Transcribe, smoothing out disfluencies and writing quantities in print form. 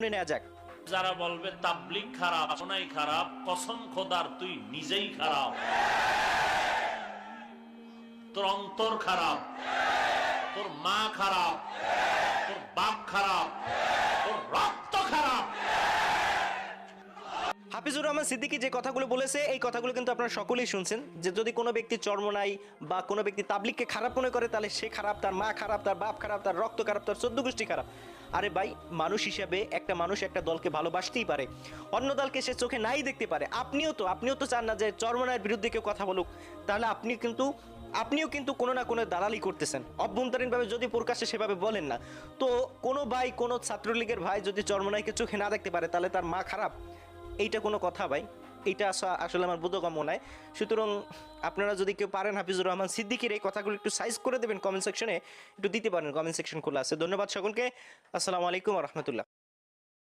নেওয়া যাক। যারা বলবে তাবলীগ খারাপ, শোনাই খারাপ, কসম খোদার তুই নিজেই খারাপ, তোর অন্তর খারাপ, তোর মা খারাপ, তোর বাপ খারাপ, তোর রক্ত খারাপ। হাফিজুর রহমান সিদ্দিকী যে কথাগুলো বলেছে এই কথাগুলো কিন্তু আপনারা সকলেই শুনছেন, যে যদি কোনো ব্যক্তি চরমনাই বা কোনো ব্যক্তি তাবলিগকে খারাপ মনে করে তাহলে সে খারাপ, তার মা খারাপ, তার বাপ খারাপ, তার রক্ত খারাপ, তার 14 গোষ্ঠী খারাপ। আরে ভাই, মানুষ হিসাবে একটা মানুষ একটা দলকে ভালোবাসতেই পারে, অন্য দলকে সে চোখে নাই দেখতে পারে। আপনিও তো চান না যে চরমনাইয়ের বিরুদ্ধে কেউ কথা বলুক, তাহলে আপনিও কিন্তু কোনো না কোনো দালালি করতেছেন অভ্যন্তরীণভাবে, যদি প্রকাশ্যে সেভাবে বলেন না। তো কোনো ভাই, কোনো ছাত্রলীগের ভাই যদি চরমনাইকে চোখে না দেখতে পারে তাহলে তার মা খারাপ, এইটা কোনো কথা ভাই? এইটা আসলে আমার বোধগম্য নয়। সুতরাং আপনারা যদি কেউ পারেন হাফিজুর রহমান সিদ্দিকীর এই কথাগুলো একটু সাইজ করে দেবেন, কমেন্ট সেকশনে একটু দিতে পারেন, কমেন্ট সেকশন খোলা আছে। ধন্যবাদ সকলকে, আসসালামু আলাইকুম ওয়া রাহমাতুল্লাহ।